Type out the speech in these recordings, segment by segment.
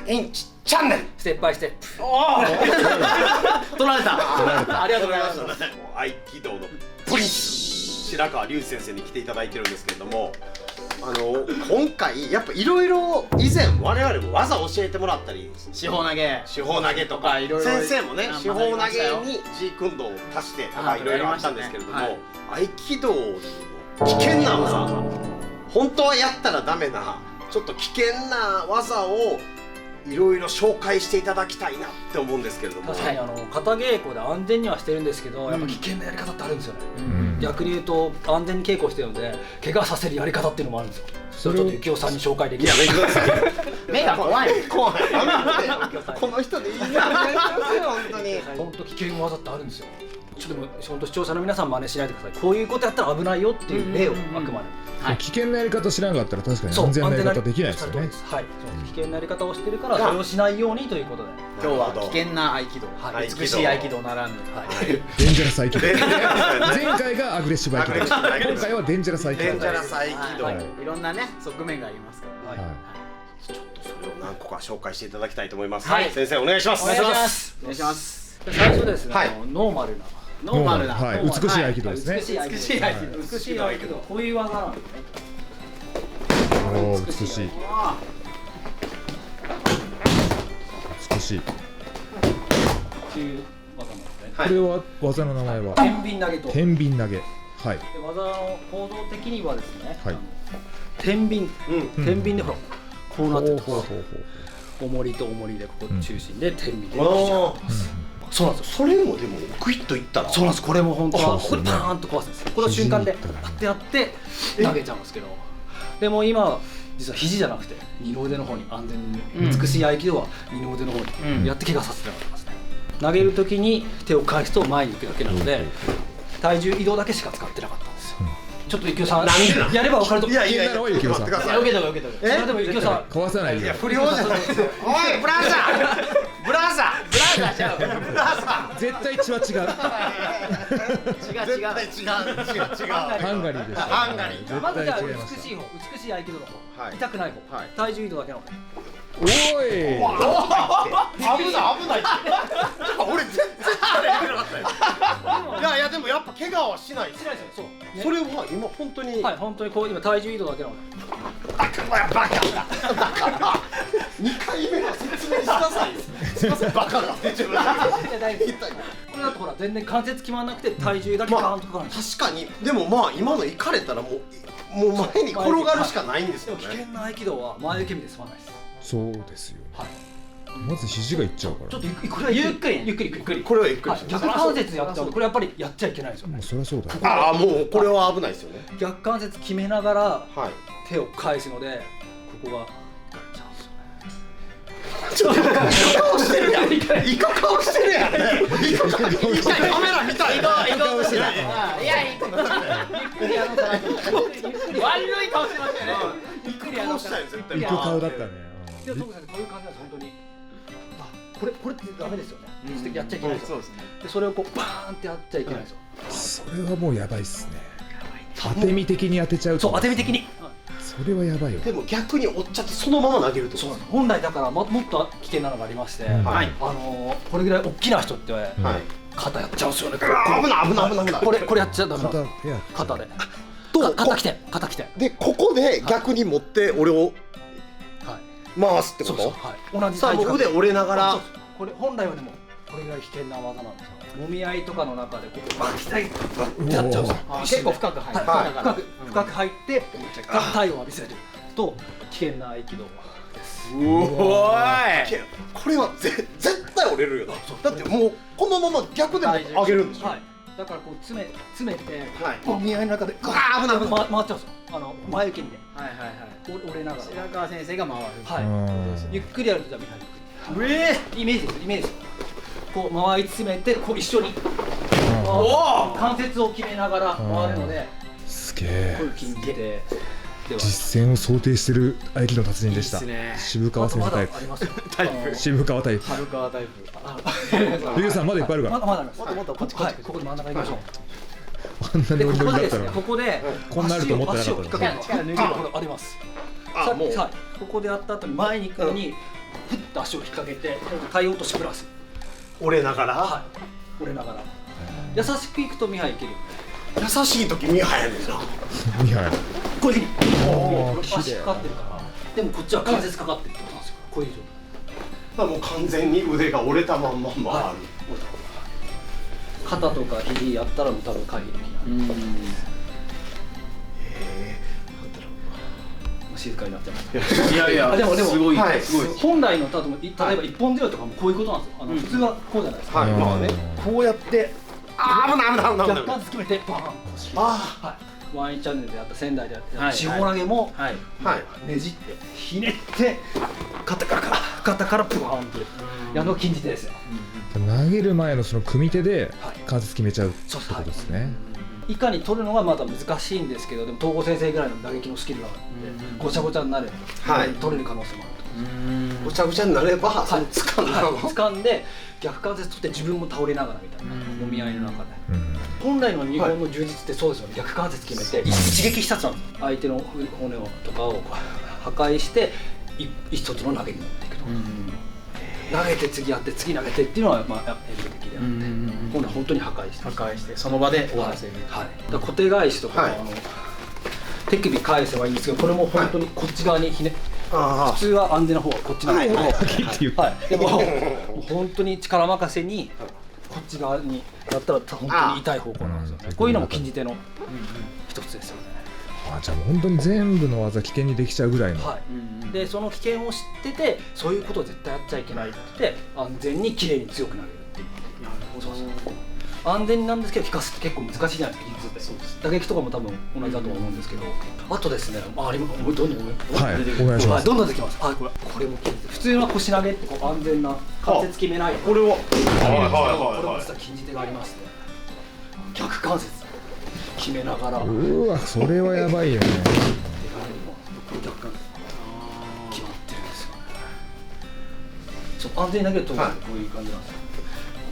インチチャンネルステップバイステップ。取られた。ありがとうございます。合気道のプリンス白川隆二先生に来ていただいてるんですけれども、今回やっぱいろいろ以前我々も技を教えてもらったり、四方投げとかいろいろ先生もね学び四方投ましたよげにジーク運動を足してとかいろいろあったんですけれども、はい合気道の危険な技、本当はやったらダメなちょっと危険な技をいろいろ紹介していただきたいなって思うんですけれども。確かに型稽古で安全にはしてるんですけど、やっぱ危険なやり方ってあるんですよね。逆に言うと安全に稽古してるので怪我させるやり方っていうのもあるんですよ。それちょっとゆきおさんに紹介できる。いや、めんどくさい。目が怖い。怖い。この人でいいや。本当に。本当危険技ってあるんですよ。ちょっとでも本当視聴者の皆さん真似しないでください。こういうことやったら危ないよっていう例をあくまで。危険なやり方知らなかったら確かに安全なやり方できないですよね。はい、危険なやり方をしてるからそれをしないようにということで。今日は危険な合気道、美しい合気道ならぬデンジャラス合気道。前回がアグレッシブ合気道、今回はデンジャラス合気道。デンジャラス合気道。いろんなね側面がありますから。ちょっとそれを何個か紹介していただきたいと思います。はい、先生お願いします。お願いします。お願いします。最初ですね、ノーマルな。美しい合気道ですね。美しい合気道、こういう技なんですね。おお、美しい。美しい。っていう技なんですね。これは技の名前は天秤投げと。天秤投げ。はい。で技の構造的にはですね。はい。天秤でほらこうなってる。重りと重りでここ中心で天秤で。そうなんですよ。それもでもグイッといったら。そうなんです。これも本当はここでパーンと壊すんです。この瞬間でパッてやって投げちゃうんですけど、でも今実は肘じゃなくて二の腕の方に安全に、美しい合気道は二の腕の方にやって怪我させてなかったんですね。投げるときに手を返すと前に行くだけなので体重移動だけしか使ってなかったんですよ。ちょっとゆきおさんやれば分かると。いやいや、待ってください。受けとけ。それでもゆきおさん壊さないで。不良じゃないですよ。おいブラザー。ブラザーちゃう。ブラザ絶対血は違う。ー。違う。ハンガリーでした。ハンガリー。まずじゃあ絶対違いました。美しい合気道のはい方、痛くない方、体重移動だけの方。おい。危ない。俺全然やれなかったよ。いやでもやっぱ怪我はしない。しないですよ。そう。それは今本当に。はい、本当にこう今体重移動だけなので。バカ。2回目は説明しなさい。すいませんバカが。これだとほら全然関節決まんなくて体重だけガーンとかかるんです。確かに。でもまあ今の行かれたらもう前に転がるしかないんですよね。危険な合気道は前受け身で済まないです。そうですよ。はい。まず肘がいっちゃうから。ちょっとこれゆっくり。これはゆっくり。逆関節やっちゃうとこれやっぱりやっちゃいけないですよね。そりゃそうだ。ああもうこれは危ないですよね。逆関節決めながらはい手を返すのでここがちょっとイカ顔してるやん。イカ顔してるやん。カメラ見たい。行こうとしてた。いやゆっくりやろうかなと思って。悪い顔してましたよね。ゆっくりやろうかな。行く顔だったね。でもトムさんこういう感じなんです本当に。これってダメですよね。やっちゃいけないですよ。でそれをこうバーンってやっちゃいけないですよ。それはもうやばいっすね。当て身的に当てちゃうと。そう当て身的に。それはやばいよ。でも逆に折っちゃってそのまま投げると。そう本来だからもっと危険なのがありまして、これぐらい大きな人って肩やっちゃうんですよね。危ない。これやっちゃダメなんです。肩で。肩きて。でここで逆に持って俺を回すってこと？同じさあもう腕折れながら。これ本来はでもこれぐらい危険な技なんですよ。揉み合いとかの中でここバキタイってやっちゃうんですよ。結構深く入る。深く入って体を浴びせると危険な合気道です。これは絶対折れるよな。だってもうこのまま逆でも上げるんでしょ。だからこう詰めて揉み合いの中で回っちゃうんですよ。前受け身で折れながら。白川先生が回る。ゆっくりやるとダメなんです。イメージです。こう回り詰めてこう一緒に関節を決めながら回るので。すげえ。こういう筋肉で。実践を想定してる合気道の達人でした。渋川先生タイプ。渋川タイプ。ゆうさんまだいっぱいあるから。まだあります。もっとここで真ん中行きましょう。あんなノリノリだったらここでこんなると思ってなかった。あります。ここでやった後に前に行くのにふっと足を引っ掛けて体落としプラス折れながら、はい折れながら優しくいくとミハイいける。優しい時ミハやねんな。ミハイこういうふうに綺麗足かかってるからでもこっちは関節かかってるってことなんですよ。こういう状態。もう完全に腕が折れたまんま回る、肩とか肘やったらもう多分回避できない。静かになっちゃいます。いやいや、でもすごい、はいすごい。本来の例えば一本背負いとかもこういうことなんですよ。普通はこうじゃないですか。はい、まあね、こうやって危ない危ない危ない危ない。逆関節決めてバーン。はい。ワンイチャンネルでやった仙台でやった地方投げもはい。はい。ねじってひねって肩からプワーンってやるのが禁じ手ですよ。投げる前のその組み手ではい関節決めちゃうってことですね。いかに取るのがまだ難しいんですけど、でも東郷先生ぐらいの打撃のスキルがあるので、ごちゃごちゃになれば、はい取れる可能性もあると。ごちゃごちゃになれば、その掴んだの、掴んで逆関節取って自分も倒れながらみたいなもみ合いの中で、うん本来の日本の柔術ってそうですよね。逆関節決めて一撃必殺なんです。相手の骨をとかを破壊して一つの投げに持っていくと。投げて次やって次投げてっていうのはまあ演技的であって、今度は本当に破壊して破壊してその場で終わらせる。はい、だから小手返しとかも、はい手首返せばいいんですけど、これも本当にこっち側にひね、あ普通は安全な方はこっちなんですけど、はいでももう本当に力任せにこっち側にやったら本当に痛い方向なんですよね。こういうのも禁じ手の一つですよね。あ、じゃあもう本当に全部の技危険にできちゃうぐらいの。はい、でその危険を知ってて、そういうことを絶対やっちゃいけないって言って安全に綺麗に強くなれるっていう。そうそう安全なんですけど、引かすって結構難しいじゃないですか、技術って。打撃とかも多分同じだと思うんですけど、あとですね、どんどんはいお願いします。どんどんできます。これも禁じ手。普通は腰投げってこう安全な関節決めない。これは、これも実は禁じ手がありまして、逆関節決めながら。うわ、それはやばいよね。逆関節決まってるんですよね。そう安全に投げるとこういう感じなんですよ。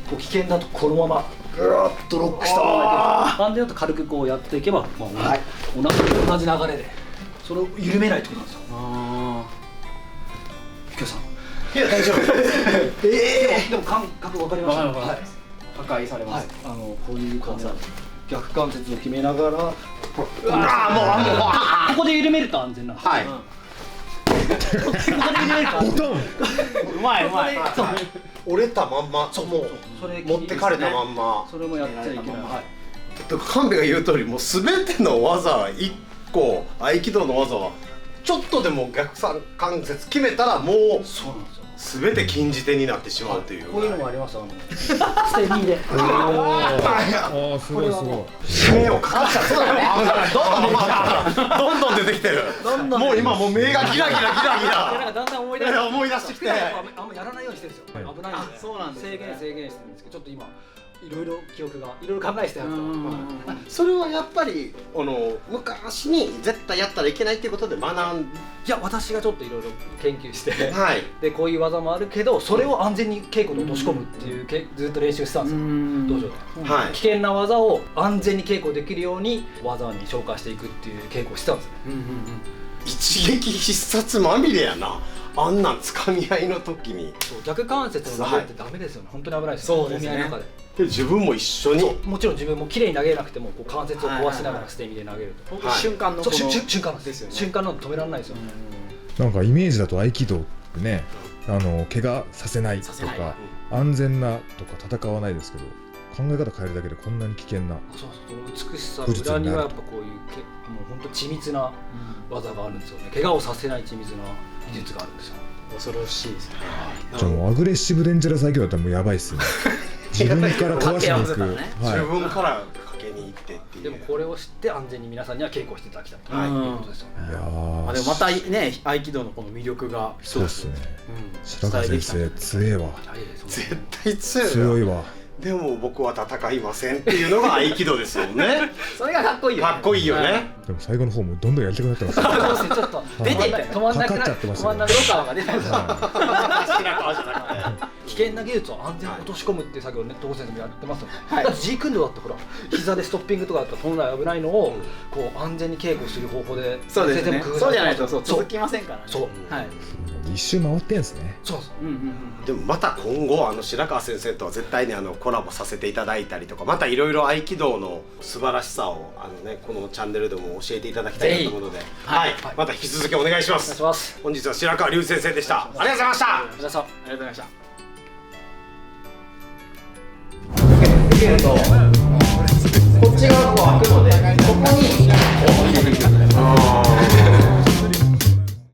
こう危険だとこのままぐーっとロックしたままいける。安全だと軽くこうやっていけば、まあ同じ流れでそれを緩めないってことなんですよ。きょうさん。いや大丈夫。でも感覚わかりました。わかります。破壊されます。こういう感じなんです。逆関節を決めながら、ここで緩めると安全なんです。はい。ここで緩めると安全。うまいうまい。折れたまんま、もうそれ持ってかれたまんま。それもやっちゃいけない。神戸が言う通り、もうすべての技は1個、合気道の技はちょっとでも逆関節決めたらもうそうなんですよ。すべて禁じ手になってしまうという。こういうのもあります。ステミーで。ああ、すごいすごい。締めをかかっちゃった。どんどん出てきてる。もう今もう目がギラギラギラギラ。だんだん思い出してきて。あんまやらないようにしてるんですよ。危ないんで。そうなんですね。制限してるんですけど、ちょっと今いろいろ記憶がいろいろ考えしてやつが。それはやっぱり昔に絶対やったらいけないっていうことで学んで。いや、私がちょっといろいろ研究して、はい。でこういう技もあるけど、それを安全に稽古で落とし込むっていうずっと練習してたんですよ。道場で。はい。危険な技を安全に稽古できるように技に紹介していくっていう稽古をしてたんですよ。一撃必殺まみれやな。あんなん掴み合いの時に。そう逆関節の投げってダメですよね。本当に危ないですよ。そうですね。揉み合いの中で。で自分も一緒に。もちろん自分も綺麗に投げなくてもこう関節を壊しながら捨て身で投げると。はい瞬間のそう瞬間なんですよね。瞬間なので止められないですよ。なんかイメージだと合気道ってね、怪我させないとか安全なとか戦わないですけど、考え方変えるだけでこんなに危険な。そうそう、美しさの裏にはやっぱこういうもう本当緻密な技があるんですよね。怪我をさせない緻密な技術があるんですよ。恐ろしいですね。じゃあもうアグレッシブデンジャラス合気道だったらもうやばいっすね。自分から壊しに行く。自分からかけに行ってっていう。でもこれを知って安全に皆さんには稽古していただきたいということですよね。いやまあでもまたね、合気道のこの魅力がそうっすね。白川先生強えわ。絶対強い。強いわ。でも僕は戦いませんっていうのが合気道ですもんね。それがかっこいいよね。かっこいいよね。でも最後の方もどんどんやりたくなってますね。そうですね、ちょっと出てったよ止まんなくなかかっちゃってましたね止まんなく黒川が出てました白川じゃなくて危険な技術を安全に落とし込むっていう作業をね、東郷先生もやってますので、はいだって G 訓練だってほら膝でストッピングとかだったら本来危ないのをこう安全に警護する方法でそうですね先生も工夫そうじゃないとそう続きませんからねそうはい一周回ってんですね。そうそううんうんうんでもまた今後白川先生とは絶対にコラボさせていただいたりとか、またいろいろ合気道の素晴らしさをこのチャンネルでも教えていただきたいなと思うので、はい、また引き続きお願いしまお願いす。します。本日は白川隆先生でした。ありがとうございました。皆さんありがとうございました受けるとこっち側こう開くのでここにこう入れていくんです。